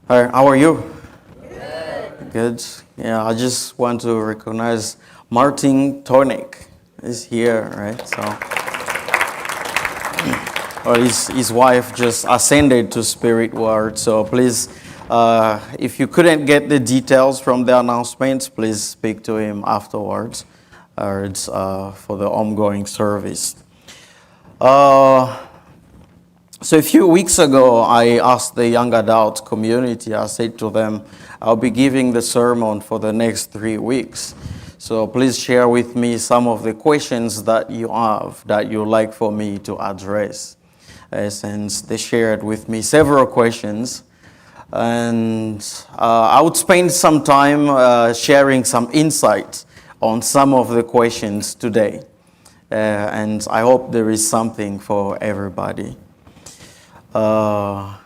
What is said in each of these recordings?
Hi, how are you? Good. Yeah, I just want to recognize Martin Tornik is here, right? So, well, his wife just ascended to spirit world. So please, if you couldn't get the details from the announcements, please speak to him afterwards. It's for the ongoing service. So a few weeks ago, I asked the young adult community, I said to them, I'll be giving the sermon for the next 3 weeks. So please share with me some of the questions that you have that you'd like for me to address. Since they shared with me several questions. And I would spend some time sharing some insight on some of the questions today. And I hope there is something for everybody. I'll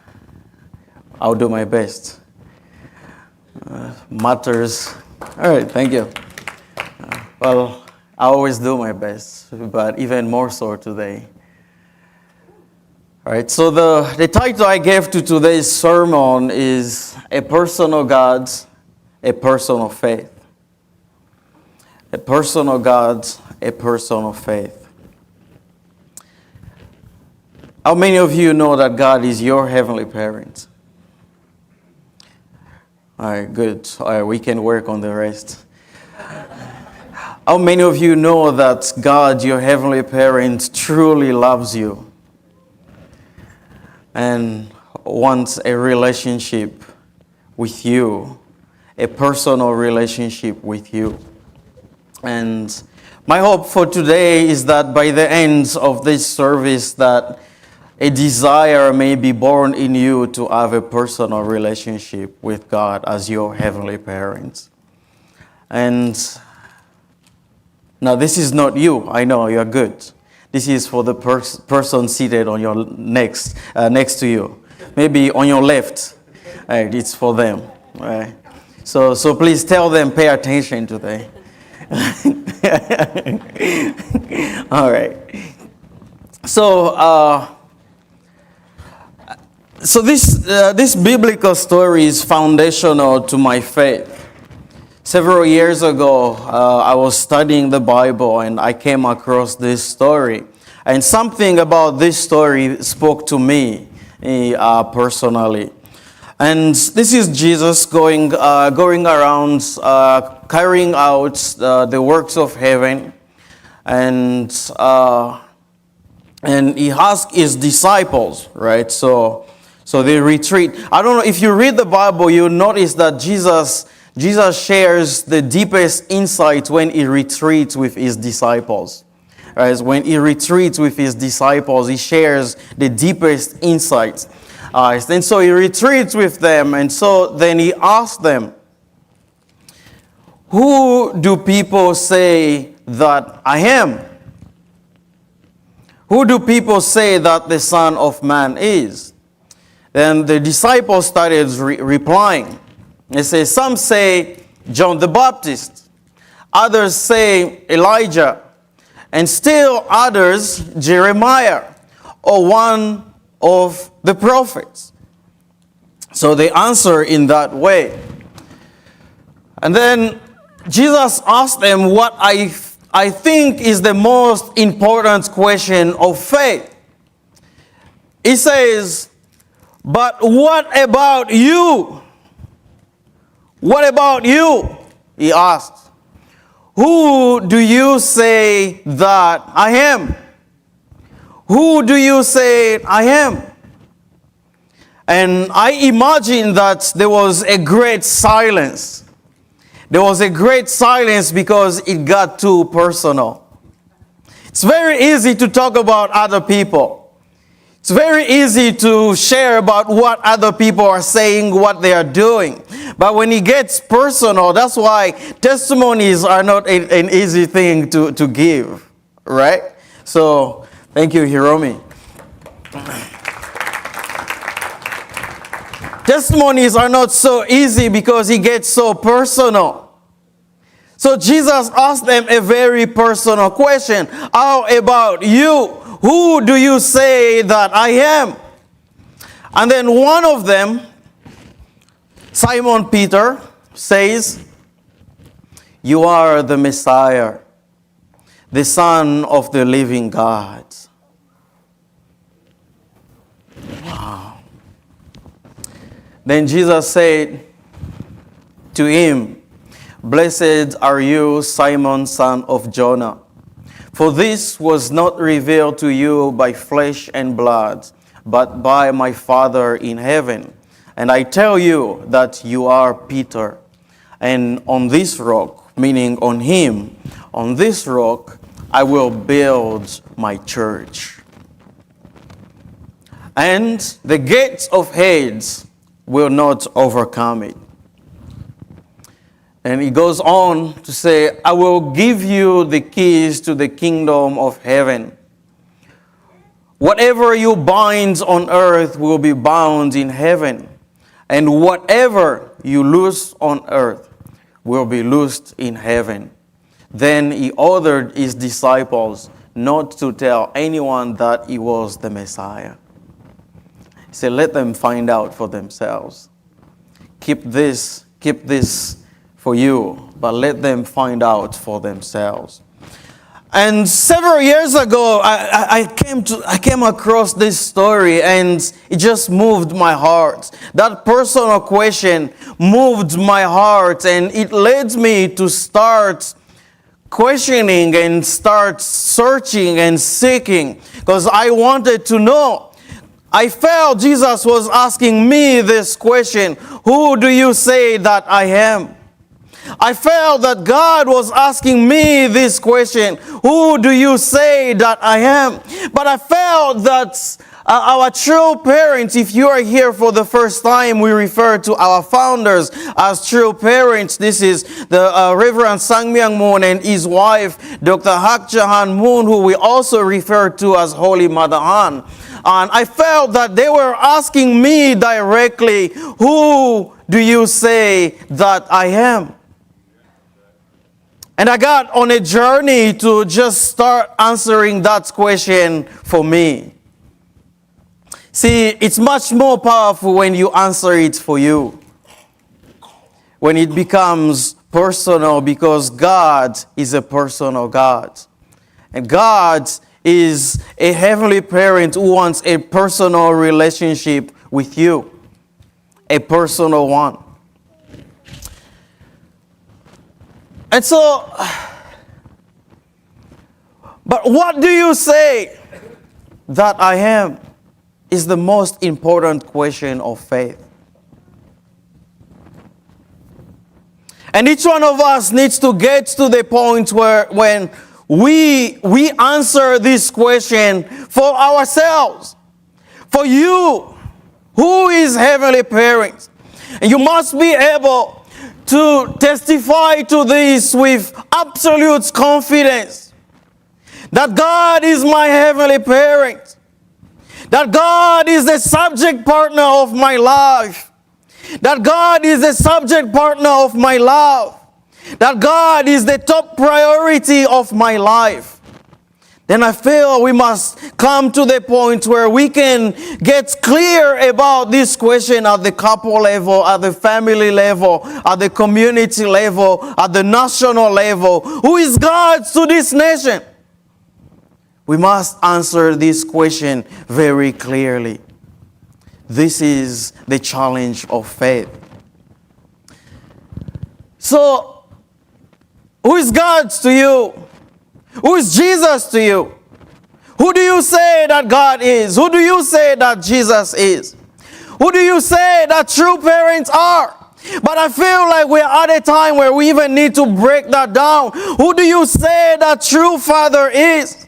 do my best. Matters. All right, thank you. Well, I always do my best, but even more so today. All right, so the title I gave to today's sermon is A Personal God, A Personal Faith. A personal God, a personal faith. How many of you know that God is your heavenly parent? All right, good. All right, we can work on the rest. How many of you know that God, your heavenly parent, truly loves you and wants a relationship with you, a personal relationship with you? And my hope for today is that by the end of this service that a desire may be born in you to have a personal relationship with God as your heavenly parent. And now this is not you. I know you're good. This is for the person seated on your next to you. Maybe on your left. Right, it's for them. Right. So please tell them, pay attention today. All right. So this biblical story is foundational to my faith. Several years ago, I was studying the Bible and I came across this story. And something about this story spoke to me personally. And this is Jesus going around carrying out the works of heaven. And he asked his disciples, right? So they retreat. I don't know, if you read the Bible, you'll notice that Jesus shares the deepest insight when he retreats with his disciples. Right? When he retreats with his disciples, he shares the deepest insights. And so he retreats with them, and so then he asks them, who do people say that I am? Who do people say that the Son of Man is? Then the disciples started replying. They say, some say John the Baptist, others say Elijah, and still others Jeremiah, or one of the prophets. So they answer in that way. And then Jesus asked them what I think is the most important question of faith. He says, but what about you? What about you? He asked. Who do you say that I am? Who do you say I am? And I imagine that there was a great silence. There was a great silence because it got too personal. It's very easy to talk about other people. It's very easy to share about what other people are saying, what they are doing. But when it gets personal, that's why testimonies are not an easy thing to give, right? So, thank you, Hiromi. Testimonies are not so easy because it gets so personal. So Jesus asked them a very personal question. How about you? Who do you say that I am? And then one of them Simon Peter says, "You are the Messiah, the Son of the living God." Wow. Then Jesus said to him, "Blessed are you, Simon, son of Jonah, for this was not revealed to you by flesh and blood, but by my Father in heaven. And I tell you that you are Peter, and on this rock," meaning on him, "on this rock I will build my church. And the gates of Hades will not overcome it." And he goes on to say, "I will give you the keys to the kingdom of heaven. Whatever you bind on earth will be bound in heaven, and whatever you loose on earth will be loosed in heaven." Then he ordered his disciples not to tell anyone that he was the Messiah. He said, "Let them find out for themselves. Keep this for you, but let them find out for themselves." And several years ago, I came across this story, and it just moved my heart. That personal question moved my heart, and it led me to start questioning and start searching and seeking, because I wanted to know. I felt Jesus was asking me this question: "Who do you say that I am?" I felt that God was asking me this question: "Who do you say that I am?" But I felt that our true parents, if you are here for the first time, we refer to our founders as true parents. This is the Reverend Sang Myung Moon and his wife, Dr. Hak Jahan Moon, who we also refer to as Holy Mother Han. And I felt that they were asking me directly, "Who do you say that I am?" And I got on a journey to just start answering that question for me. See, it's much more powerful when you answer it for you, when it becomes personal, because God is a personal God. And God is a heavenly parent who wants a personal relationship with you, a personal one. And so, but what do you say that I am is the most important question of faith. And each one of us needs to get to the point where when we answer this question for ourselves. For you, who is heavenly parent? And you must be able to testify to this with absolute confidence. That God is my heavenly parent. That God is the subject partner of my life. That God is the subject partner of my love. That God is the top priority of my life. Then I feel we must come to the point where we can get clear about this question at the couple level, at the family level, at the community level, at the national level. Who is God to this nation? We must answer this question very clearly. This is the challenge of faith. So, who is God to you? Who is Jesus to you? Who do you say that God is? Who do you say that Jesus is? Who do you say that true parents are? But I feel like we're at a time where we even need to break that down. Who do you say that true father is?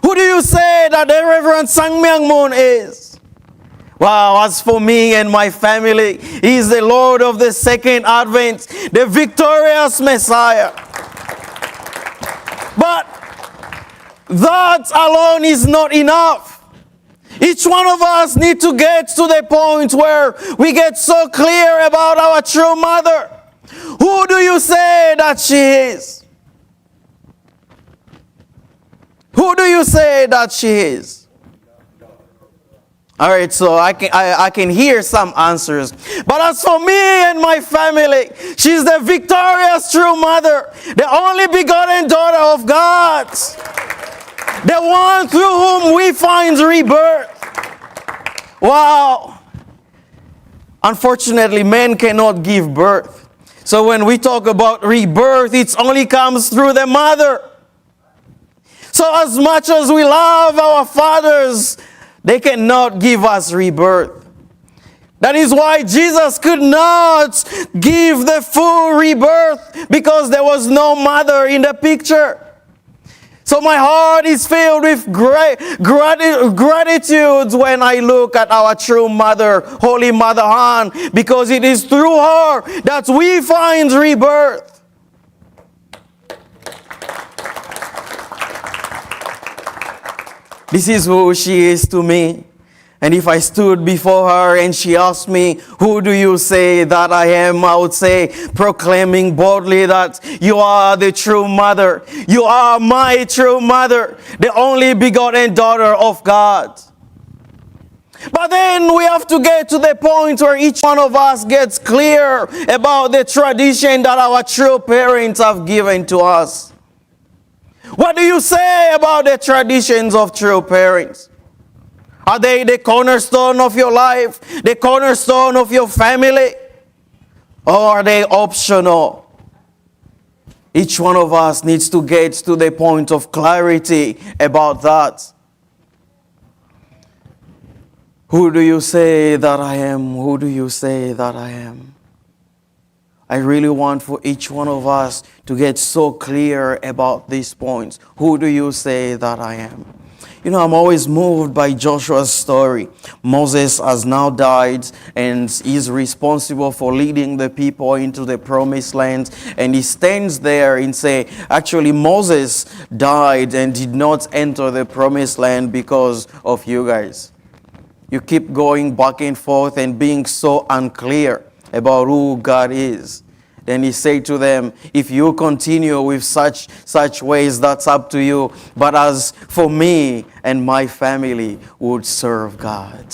Who do you say that the Reverend Sang Myung Moon is? Wow, as for me and my family, He is the Lord of the second advent, the victorious Messiah. But that alone is not enough. Each one of us needs to get to the point where we get so clear about our true mother. Who do you say that she is? Who do you say that she is? All right, so I can hear some answers. But as for me and my family, she's the victorious true mother, the only begotten daughter of God, the one through whom we find rebirth. Wow. Unfortunately, men cannot give birth. So when we talk about rebirth, it only comes through the mother. So as much as we love our fathers, they cannot give us rebirth. That is why Jesus could not give the full rebirth, because there was no mother in the picture. So my heart is filled with gratitude when I look at our true mother, Holy Mother Han, because it is through her that we find rebirth. This is who she is to me. And if I stood before her and she asked me, who do you say that I am? I would say, proclaiming boldly that you are the true mother. You are my true mother, the only begotten daughter of God. But then we have to get to the point where each one of us gets clear about the tradition that our true parents have given to us. What do you say about the traditions of true parents? Are they the cornerstone of your life, the cornerstone of your family? Or are they optional? Each one of us needs to get to the point of clarity about that. Who do you say that I am? Who do you say that I am? I really want for each one of us to get so clear about these points. Who do you say that I am? You know, I'm always moved by Joshua's story. Moses has now died and is responsible for leading the people into the promised land. And he stands there and say, actually, Moses died and did not enter the promised land because of you guys. You keep going back and forth and being so unclear about who God is. Then he said to them, if you continue with such ways, that's up to you. But as for me and my family, would serve God.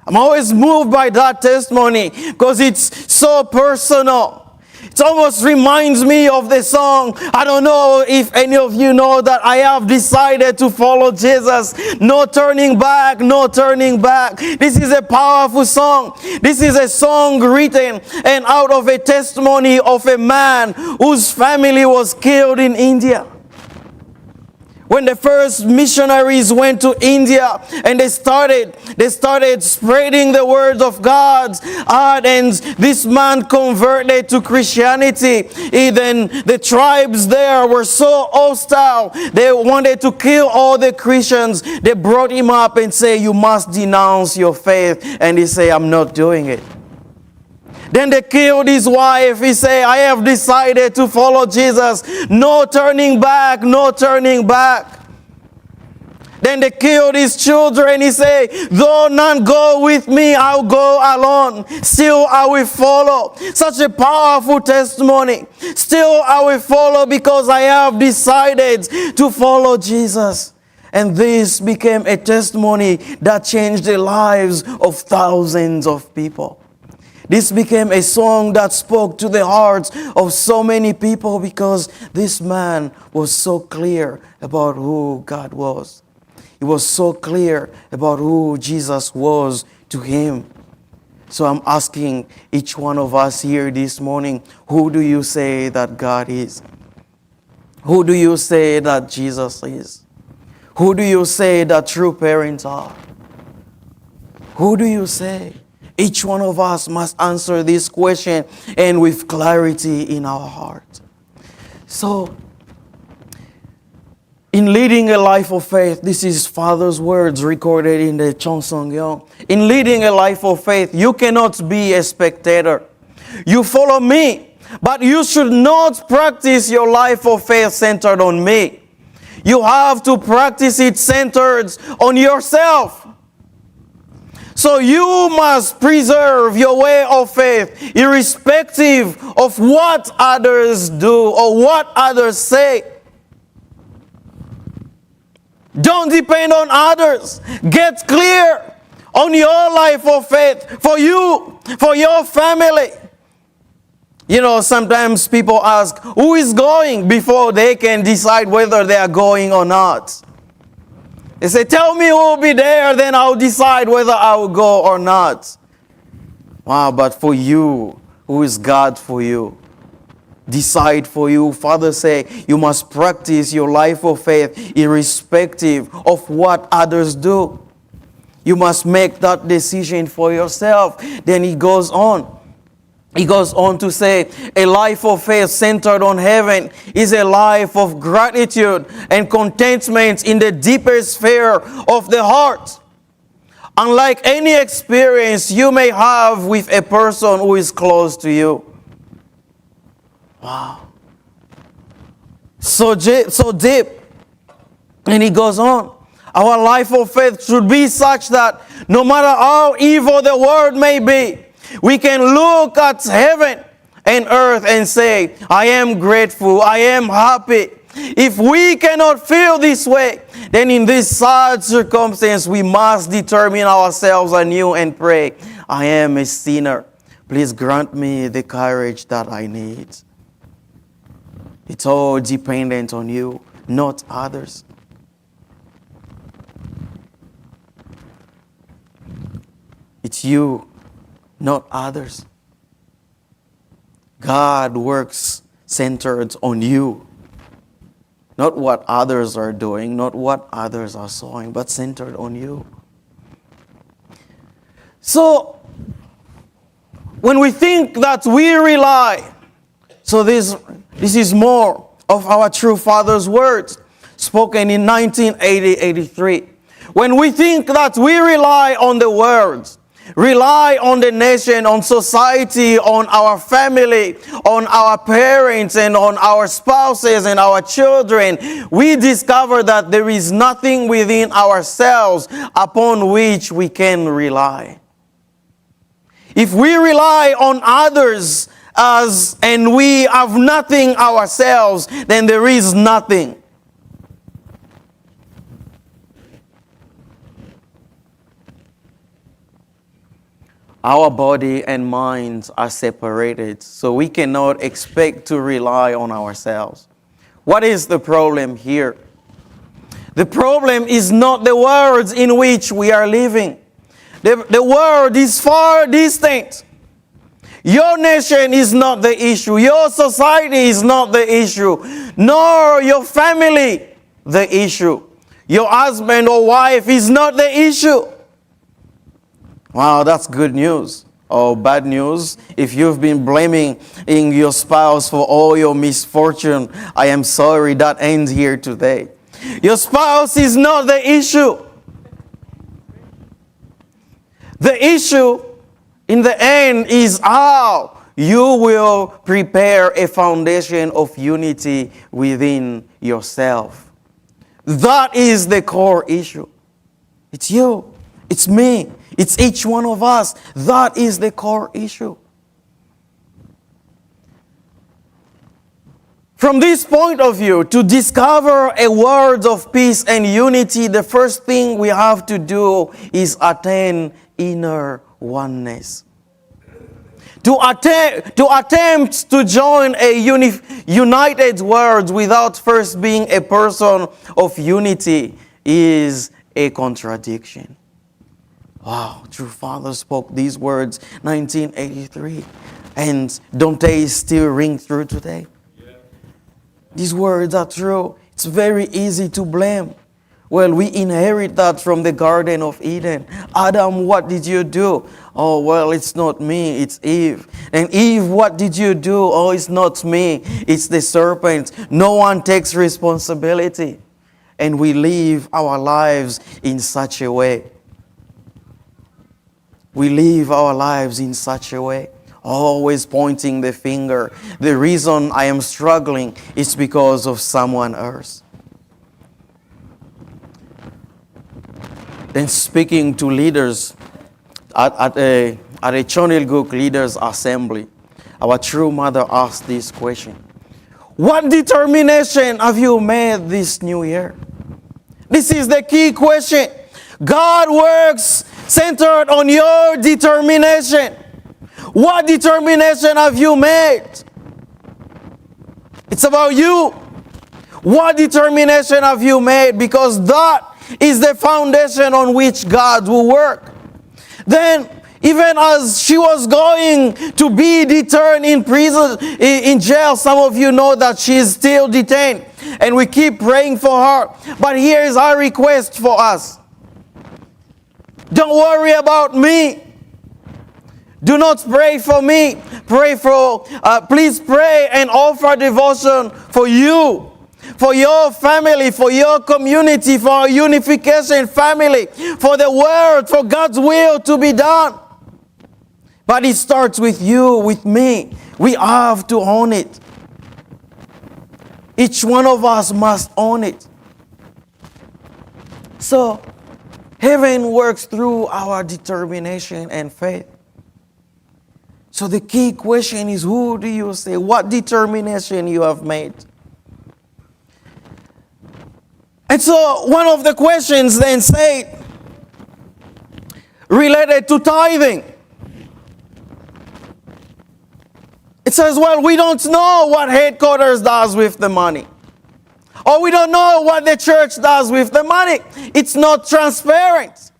I'm always moved by that testimony because it's so personal. It almost reminds me of the song. I don't know if any of you know that I have decided to follow Jesus. No turning back, no turning back. This is a powerful song. This is a song written and out of a testimony of a man whose family was killed in India. When the first missionaries went to India and they started spreading the word of God, and this man converted to Christianity. Even the tribes there were so hostile. They wanted to kill all the Christians. They brought him up and say, you must denounce your faith. And he said, I'm not doing it. Then they killed his wife. He said, I have decided to follow Jesus. No turning back, no turning back. Then they killed his children. He said, though none go with me, I'll go alone. Still I will follow. Such a powerful testimony. Still I will follow because I have decided to follow Jesus. And this became a testimony that changed the lives of thousands of people. This became a song that spoke to the hearts of so many people because this man was so clear about who God was. He was so clear about who Jesus was to him. So I'm asking each one of us here this morning, who do you say that God is? Who do you say that Jesus is? Who do you say that true parents are? Who do you say? Each one of us must answer this question and with clarity in our heart. So, in leading a life of faith, this is Father's words recorded in the Chonsongyeong. In leading a life of faith, you cannot be a spectator. You follow me, but you should not practice your life of faith centered on me. You have to practice it centered on yourself. So you must preserve your way of faith, irrespective of what others do or what others say. Don't depend on others. Get clear on your life of faith, for you, for your family. You know, sometimes people ask, who is going, before they can decide whether they are going or not. They say, tell me who will be there, then I'll decide whether I will go or not. Wow, but for you, who is God for you? Decide for you. Father say, you must practice your life of faith irrespective of what others do. You must make that decision for yourself. Then he goes on. He goes on to say, a life of faith centered on heaven is a life of gratitude and contentment in the deepest sphere of the heart. Unlike any experience you may have with a person who is close to you. Wow. So deep. And he goes on. Our life of faith should be such that no matter how evil the world may be, we can look at heaven and earth and say, I am grateful, I am happy. If we cannot feel this way, then in this sad circumstance, we must determine ourselves anew and pray, I am a sinner. Please grant me the courage that I need. It's all dependent on you, not others. It's you, not others. God works centered on you. Not what others are doing, not what others are sowing, but centered on you. So, when we think that we rely, so this is more of our true Father's words, spoken in 1983. When we think that we rely on the words, rely on the nation, on society, on our family, on our parents, and on our spouses and our children, we discover that there is nothing within ourselves upon which we can rely. If we rely on others and we have nothing ourselves, then there is nothing. Our body and minds are separated, so we cannot expect to rely on ourselves. What is the problem here? The problem is not the world in which we are living. The world is far distant. Your nation is not the issue. Your society is not the issue. Nor your family the issue. Your husband or wife is not the issue. Wow, that's good news. Or bad news. If you've been blaming your spouse for all your misfortune, I am sorry, that ends here today. Your spouse is not the issue. The issue in the end is how you will prepare a foundation of unity within yourself. That is the core issue. It's you. It's me. It's each one of us. That is the core issue. From this point of view, to discover a world of peace and unity, the first thing we have to do is attain inner oneness. To attempt to join a united world without first being a person of unity is a contradiction. Wow, true Father spoke these words 1983. And don't they still ring through today? Yeah. These words are true. It's very easy to blame. Well, we inherit that from the Garden of Eden. Adam, what did you do? Oh, well, it's not me, it's Eve. And Eve, what did you do? Oh, it's not me, it's the serpent. No one takes responsibility. And we live our lives in such a way. We live our lives in such a way, always pointing the finger. The reason I am struggling is because of someone else. Then speaking to leaders at a Chonilguk Leaders Assembly, our true mother asked this question. What determination have you made this new year? This is the key question. God works centered on your determination. What determination have you made? It's about you. What determination have you made? Because that is the foundation on which God will work. Then, even as she was going to be detained in prison, in jail, some of you know that she is still detained. And we keep praying for her. But here is our request for us. Don't worry about me. Do not pray for me. Please pray and offer devotion for you, for your family, for your community, for our unification family, for the world, for God's will to be done. But it starts with you, with me. We have to own it. Each one of us must own it. So, heaven works through our determination and faith. So the key question is, who do you say? What determination you have made? And so one of the questions then said, related to tithing. It says, well, we don't know what headquarters does with the money. Or we don't know what the church does with the money. It's not transparent.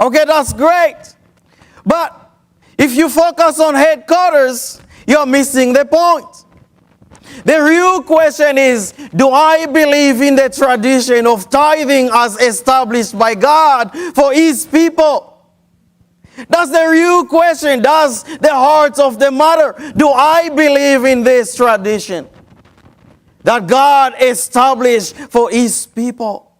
Okay, that's great. But if you focus on headquarters, you're missing the point. The real question is, do I believe in the tradition of tithing as established by God for His people? That's the real question. That's the heart of the matter. Do I believe in this tradition that God established for His people?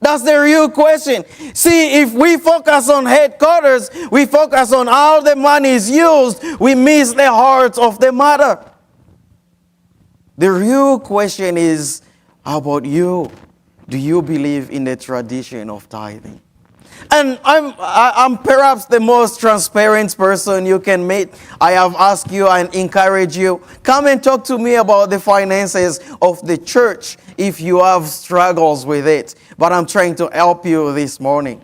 That's the real question. See, if we focus on headquarters, we focus on how the money is used, we miss the heart of the matter. The real question is, how about you? Do you believe in the tradition of tithing? And I'm perhaps the most transparent person you can meet. I have asked you and encouraged you, come and talk to me about the finances of the church if you have struggles with it. But I'm trying to help you this morning.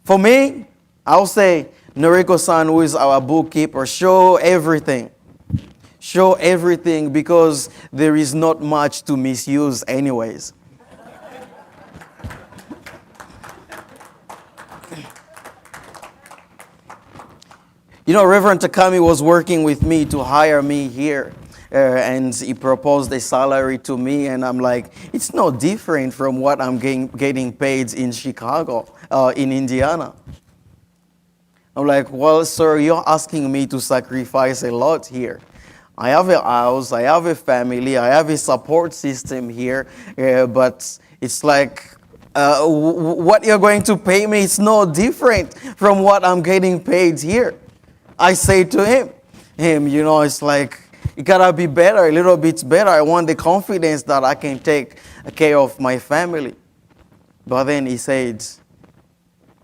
For me, I'll say, Noriko-san, who is our bookkeeper, show everything. Show everything, because there is not much to misuse anyways. You know, Reverend Takami was working with me to hire me here. And he proposed a salary to me. And I'm like, it's no different from what I'm getting paid in Chicago, in Indiana. I'm like, well, sir, you're asking me to sacrifice a lot here. I have a house, I have a family, I have a support system here. But it's like, what you're going to pay me is no different from what I'm getting paid here. I say to him, you know, it's like, it gotta be better, a little bit better. I want the confidence that I can take care of my family. But then he said,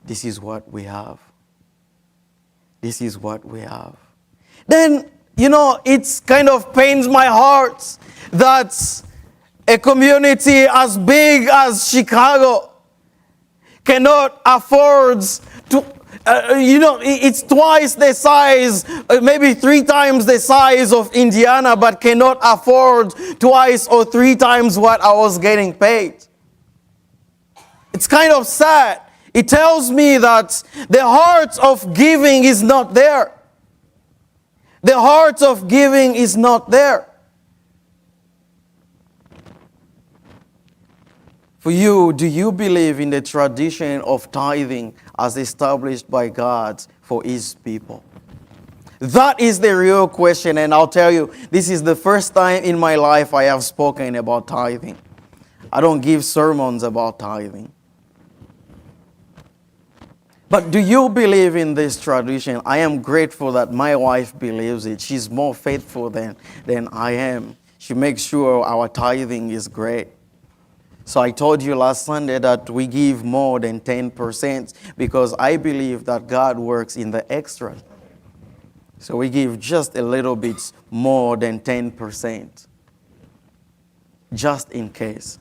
this is what we have. This is what we have. Then, you know, it kind of pains my heart that a community as big as Chicago cannot afford to, it's twice the size, maybe 3 times the size of Indiana, but cannot afford twice or 3 times what I was getting paid. It's kind of sad. It tells me that the heart of giving is not there. The heart of giving is not there. For you, do you believe in the tradition of tithing as established by God for His people? That is the real question, and I'll tell you, this is the first time in my life I have spoken about tithing. I don't give sermons about tithing. But do you believe in this tradition? I am grateful that my wife believes it. She's more faithful than I am. She makes sure our tithing is great. So I told you last Sunday that we give more than 10% because I believe that God works in the extra. So we give just a little bit more than 10%. Just in case.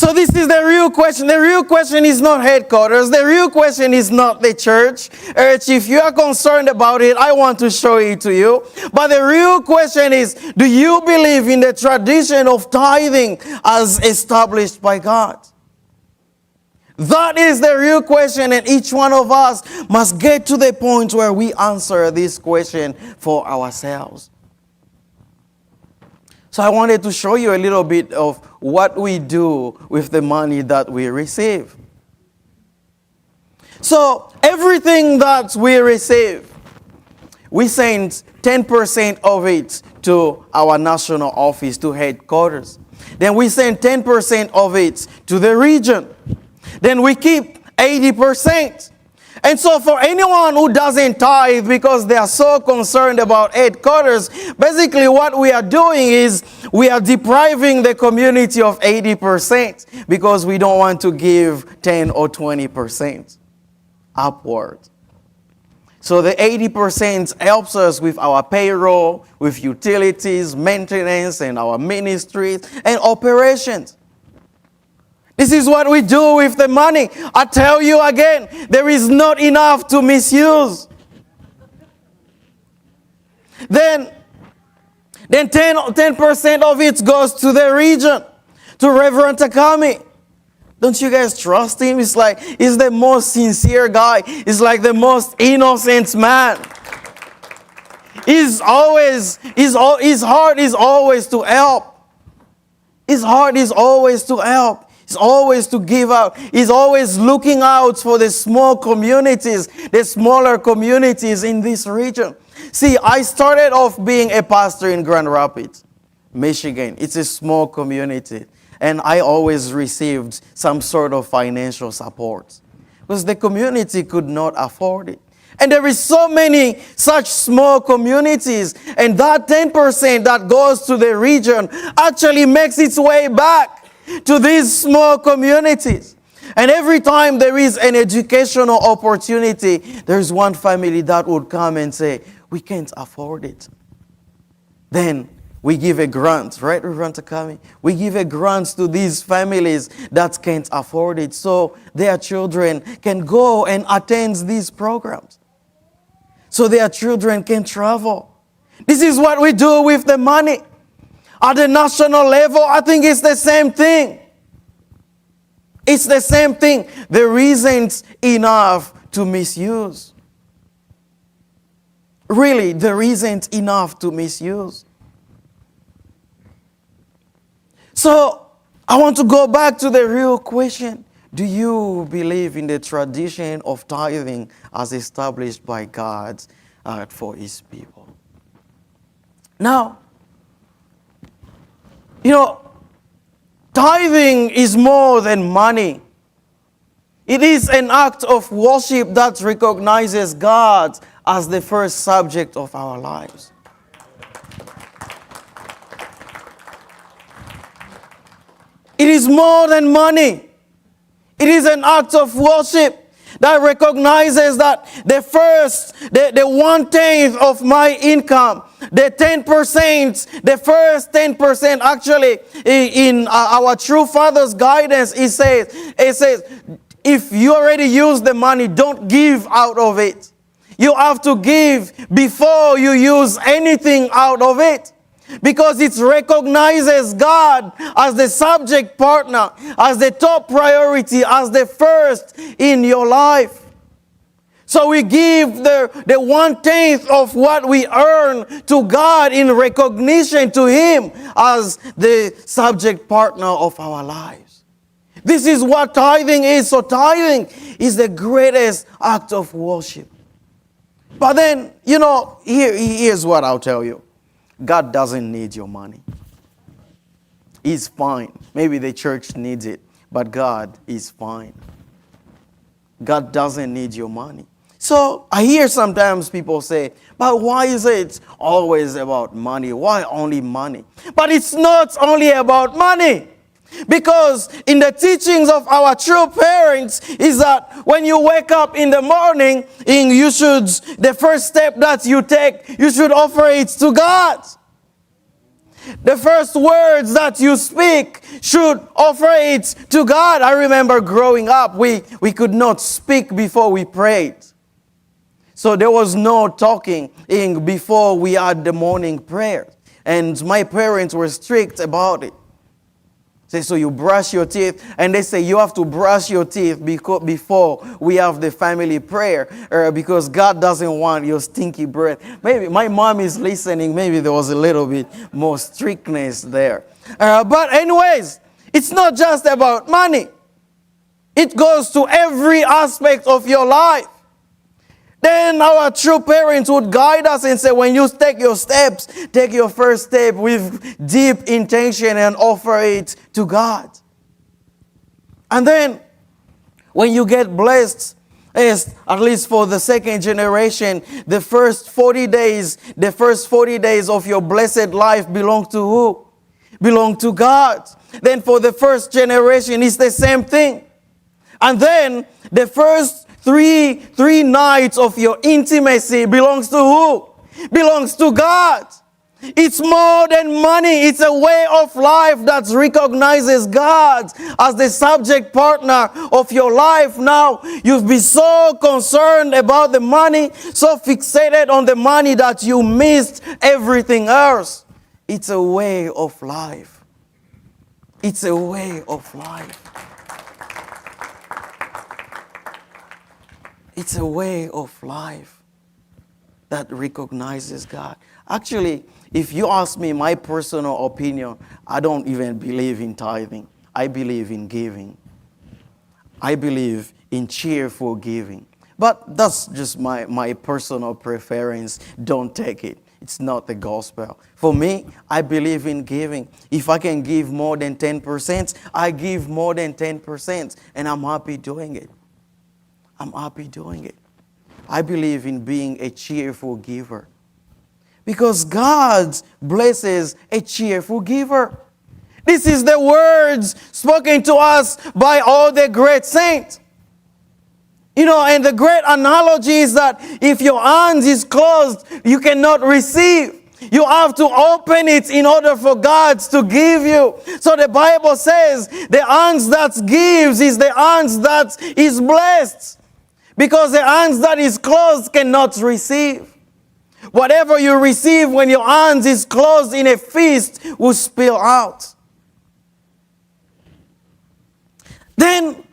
So this is the real question. The real question is not headquarters. The real question is not the church. If you are concerned about it, I want to show it to you. But the real question is, do you believe in the tradition of tithing as established by God? That is the real question, and each one of us must get to the point where we answer this question for ourselves. So I wanted to show you a little bit of what we do with the money that we receive. So everything that we receive, we send 10% of it to our national office, to headquarters. Then we send 10% of it to the region. Then we keep 80%. And so for anyone who doesn't tithe because they are so concerned about headquarters, basically what we are doing is we are depriving the community of 80% because we don't want to give 10 or 20% upward. So the 80% helps us with our payroll, with utilities, maintenance, and our ministries and operations. This is what we do with the money. I tell you again, there is not enough to misuse. Then 10% of it goes to the region, to Reverend Takami. Don't you guys trust him? It's like he's the most sincere guy. He's like the most innocent man. His heart is always to help. His heart is always to help. He's always to give out. He's always looking out for the small communities, the smaller communities in this region. See, I started off being a pastor in Grand Rapids, Michigan. It's a small community. And I always received some sort of financial support because the community could not afford it. And there is so many such small communities. And that 10% that goes to the region actually makes its way back to these small communities. And every time there is an educational opportunity, there's one family that would come and say, we can't afford it. Then we give a grant, right, Reverend Takami? We give a grant to these families that can't afford it so their children can go and attend these programs. So their children can travel. This is what we do with the money. At the national level, I think it's the same thing. It's the same thing. There isn't enough to misuse. Really, there isn't enough to misuse. So, I want to go back to the real question. Do you believe in the tradition of tithing as established by God for His people? Now, tithing is more than money. It is an act of worship that recognizes God as the first subject of our lives. It is more than money. It is an act of worship that recognizes that the 1/10 of my income, the 10%, the first 10%, actually, in our True Father's guidance, it says, if you already use the money, don't give out of it. You have to give before you use anything out of it. Because it recognizes God as the subject partner, as the top priority, as the first in your life. So we give the 1/10 of what we earn to God in recognition to Him as the subject partner of our lives. This is what tithing is. So tithing is the greatest act of worship. But then, here's what I'll tell you. God doesn't need your money. He's fine. Maybe the church needs it, but God is fine. God doesn't need your money. So I hear sometimes people say, but why is it always about money? Why only money? But it's not only about money. Because in the teachings of our true parents is that when you wake up in the morning, the first step that you take, you should offer it to God. The first words that you speak should offer it to God. I remember growing up, we could not speak before we prayed. So there was no talking before we had the morning prayer. And my parents were strict about it. So you brush your teeth, and they say you have to brush your teeth before we have the family prayer, because God doesn't want your stinky breath. Maybe my mom is listening. Maybe there was a little bit more strictness there. But anyways, it's not just about money. It goes to every aspect of your life. Then our true parents would guide us and say, when you take your steps, take your first step with deep intention and offer it to God. And then when you get blessed, at least for the second generation, the first 40 days of your blessed life belong to who? Belong to God. Then for the first generation, it's the same thing. And then the first three nights of your intimacy belongs to who? Belongs to God. It's more than money. It's a way of life that recognizes God as the subject partner of your life. Now, you've been so concerned about the money, so fixated on the money that you missed everything else. It's a way of life. It's a way of life. It's a way of life that recognizes God. Actually, if you ask me my personal opinion, I don't even believe in tithing. I believe in giving. I believe in cheerful giving. But that's just my personal preference. Don't take it. It's not the gospel. For me, I believe in giving. If I can give more than 10%, I give more than 10%. And I'm happy doing it. I'm happy doing it. I believe in being a cheerful giver. Because God blesses a cheerful giver. This is the words spoken to us by all the great saints. And the great analogy is that if your hand is closed, you cannot receive. You have to open it in order for God to give you. So the Bible says the hands that gives is the hands that is blessed. Because the hands that is closed cannot receive. Whatever you receive when your hands is closed in a feast will spill out. Then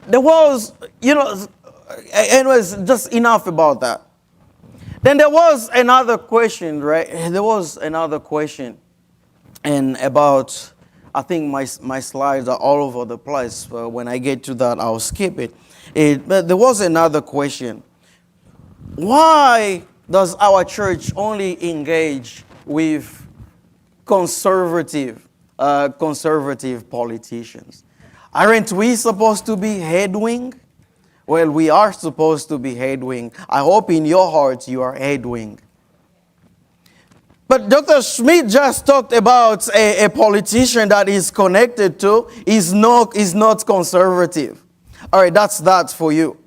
there was, anyways, just enough about that. Then there was another question, right? There was another question. And about, I think my slides are all over the place. When I get to that, I'll skip it. But there was another question. Why does our church only engage with conservative politicians? Aren't we supposed to be headwing? Well, we are supposed to be headwing. I hope in your heart you are headwing. But Dr. Schmidt just talked about a politician that is connected to is not conservative. All right, that's that for you.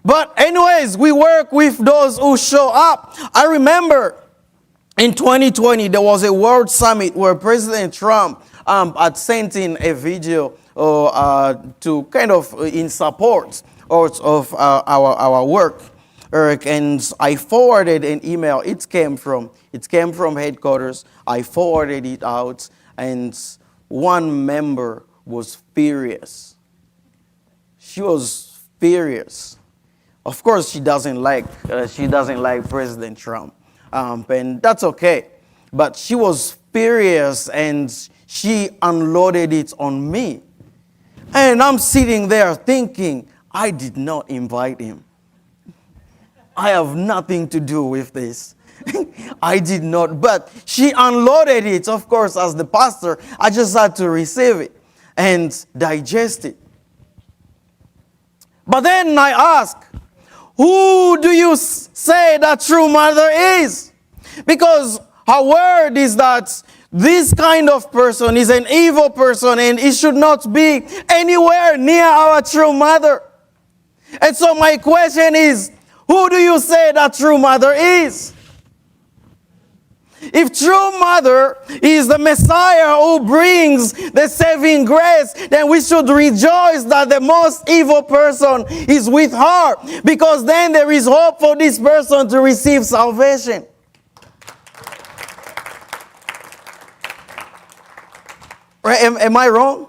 But anyways, we work with those who show up. I remember in 2020, there was a world summit where President Trump had sent in a video to kind of in support of our work. And I forwarded an email. It came from headquarters. I forwarded it out, and one member was furious. She was furious. Of course, she doesn't like President Trump, and that's okay. But she was furious, and she unloaded it on me. And I'm sitting there thinking, I did not invite him. I have nothing to do with this. I did not. But she unloaded it. Of course, as the pastor, I just had to receive it and digest it. But then I ask, who do you say that true mother is? Because her word is that this kind of person is an evil person and it should not be anywhere near our true mother. And so my question is, who do you say that true mother is? If true mother is the Messiah who brings the saving grace, then we should rejoice that the most evil person is with her, because then there is hope for this person to receive salvation. Right? Am I wrong?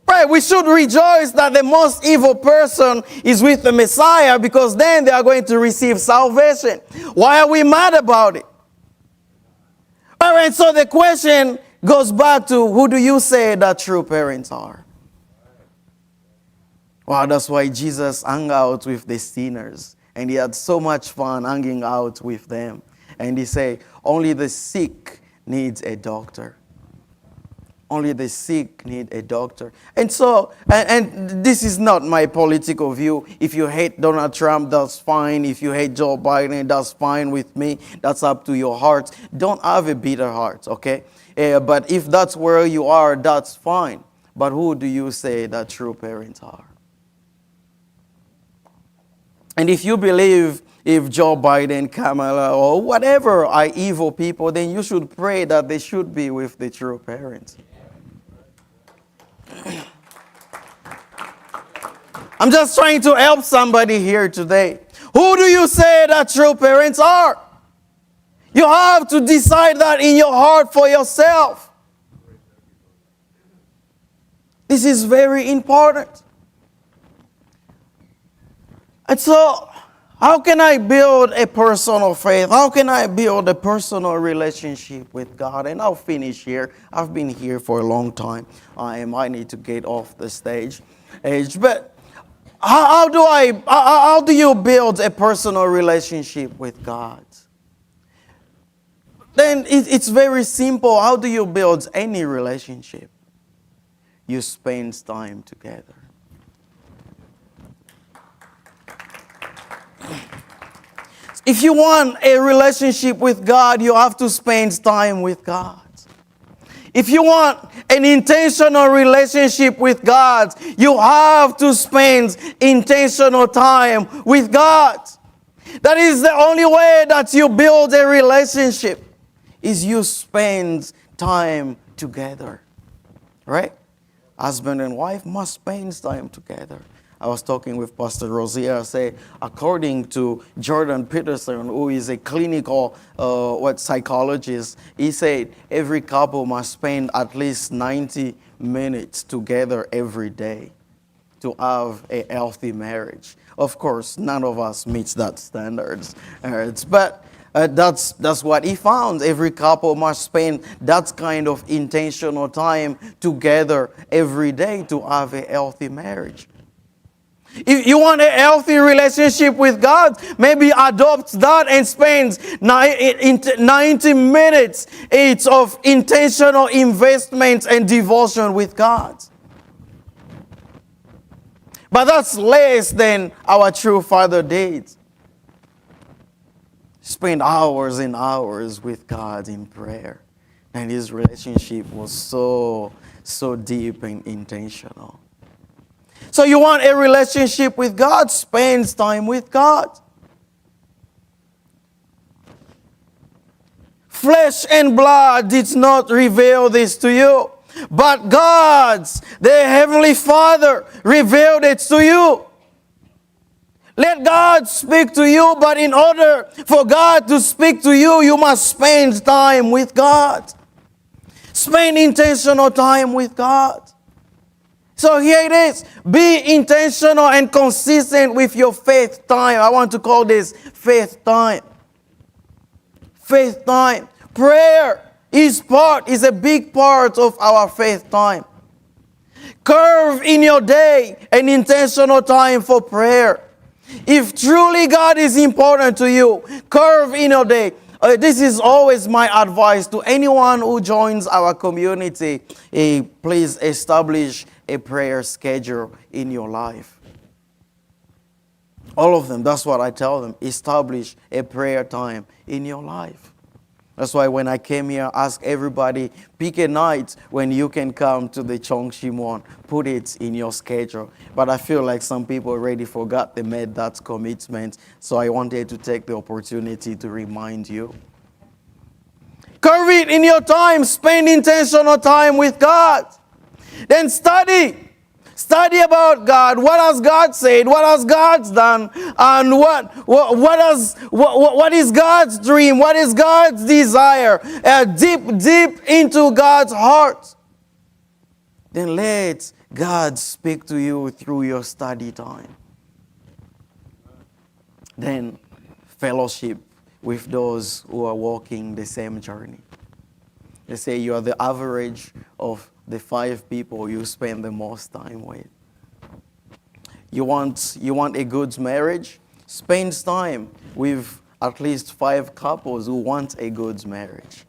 Right, we should rejoice that the most evil person is with the Messiah, because then they are going to receive salvation. Why are we mad about it? All right, so the question goes back to, who do you say that true parents are? Well, that's why Jesus hung out with the sinners, and he had so much fun hanging out with them. And he said, only the sick needs a doctor. Only the sick need a doctor. And so, and this is not my political view. If you hate Donald Trump, that's fine. If you hate Joe Biden, that's fine with me. That's up to your heart. Don't have a bitter heart, okay? But if that's where you are, that's fine. But who do you say that true parents are? And if you believe if Joe Biden, Kamala, or whatever are evil people, then you should pray that they should be with the true parents. I'm just trying to help somebody here today. Who do you say that true parents are? You have to decide that in your heart for yourself. This is very important. And so, how can I build a personal faith? How can I build a personal relationship with God? And I'll finish here. I've been here for a long time. I need to get off the stage. But how do you build a personal relationship with God? Then it's very simple. How do you build any relationship? You spend time together. If you want a relationship with God, you have to spend time with God. If you want an intentional relationship with God, you have to spend intentional time with God. That is the only way that you build a relationship, is you spend time together. Right? Husband and wife must spend time together. I was talking with Pastor Rosier. I say, according to Jordan Peterson, who is a clinical psychologist, he said every couple must spend at least 90 minutes together every day to have a healthy marriage. Of course, none of us meets that standards, but that's what he found. Every couple must spend that kind of intentional time together every day to have a healthy marriage. If you want a healthy relationship with God, maybe adopt that and spend 90 minutes each of intentional investment and devotion with God. But that's less than our true father did. Spend hours and hours with God in prayer. And his relationship was so deep and intentional. So you want a relationship with God? Spend time with God. Flesh and blood did not reveal this to you, but God's, the Heavenly Father, revealed it to you. Let God speak to you, but in order for God to speak to you, you must spend time with God. Spend intentional time with God. So here it is. Be intentional and consistent with your faith time. I want to call this faith time. Faith time. Prayer is a big part of our faith time. Carve in your day an intentional time for prayer. If truly God is important to you, carve in your day. This is always my advice to anyone who joins our community. Please establish a prayer schedule in your life. All of them, that's what I tell them. Establish a prayer time in your life. That's why when I came here, I asked everybody, pick a night when you can come to the Chongshimon. Put it in your schedule. But I feel like some people already forgot they made that commitment. So I wanted to take the opportunity to remind you. Carve it in your time. Spend intentional time with God. Then study. Study about God. What has God said? What has God done? And what is God's dream? What is God's desire? Deep into God's heart. Then let God speak to you through your study time. Then fellowship with those who are walking the same journey. They say you are the average of the 5 people you spend the most time with. You want a good marriage? Spend time with at least 5 couples who want a good marriage.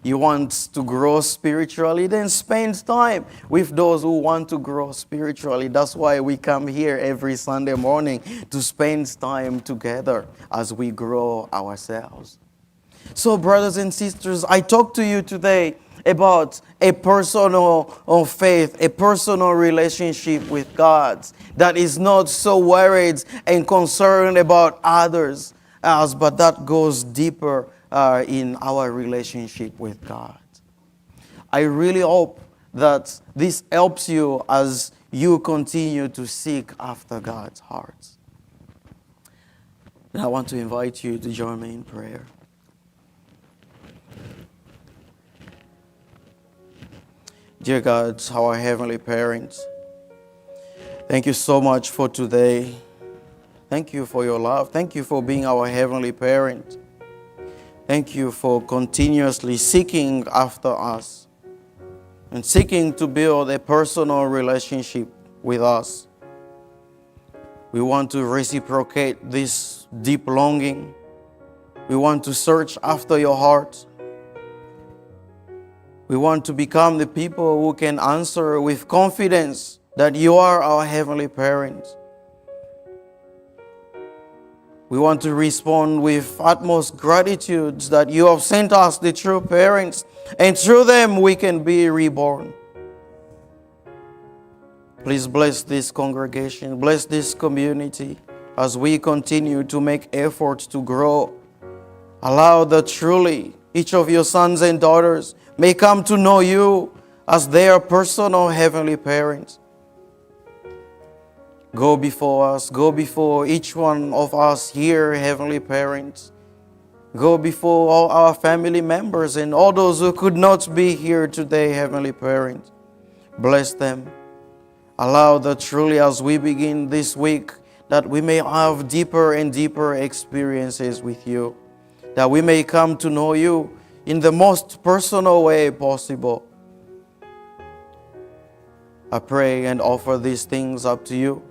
You want to grow spiritually? Then spend time with those who want to grow spiritually. That's why we come here every Sunday morning, to spend time together as we grow ourselves. So, brothers and sisters, I talk to you today about a personal faith, a personal relationship with God that is not so worried and concerned about others, but that goes deeper in our relationship with God. I really hope that this helps you as you continue to seek after God's heart. And I want to invite you to join me in prayer. Dear God, our Heavenly Parents, thank you so much for today. Thank you for your love. Thank you for being our Heavenly Parent. Thank you for continuously seeking after us and seeking to build a personal relationship with us. We want to reciprocate this deep longing. We want to search after your heart. We want to become the people who can answer with confidence that you are our Heavenly Parent. We want to respond with utmost gratitude that you have sent us the true parents, and through them we can be reborn. Please bless this congregation, bless this community as we continue to make efforts to grow. Allow that truly each of your sons and daughters may come to know you as their personal Heavenly Parents. Go before us. Go before each one of us here, Heavenly Parents. Go before all our family members and all those who could not be here today, Heavenly Parents. Bless them. Allow that truly as we begin this week, that we may have deeper and deeper experiences with you. That we may come to know you in the most personal way possible. I pray and offer these things up to you.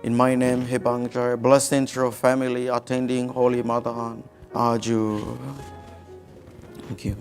In my name, Hebangja, blessed entry of family attending Holy Mother Anne. Aju. Thank you.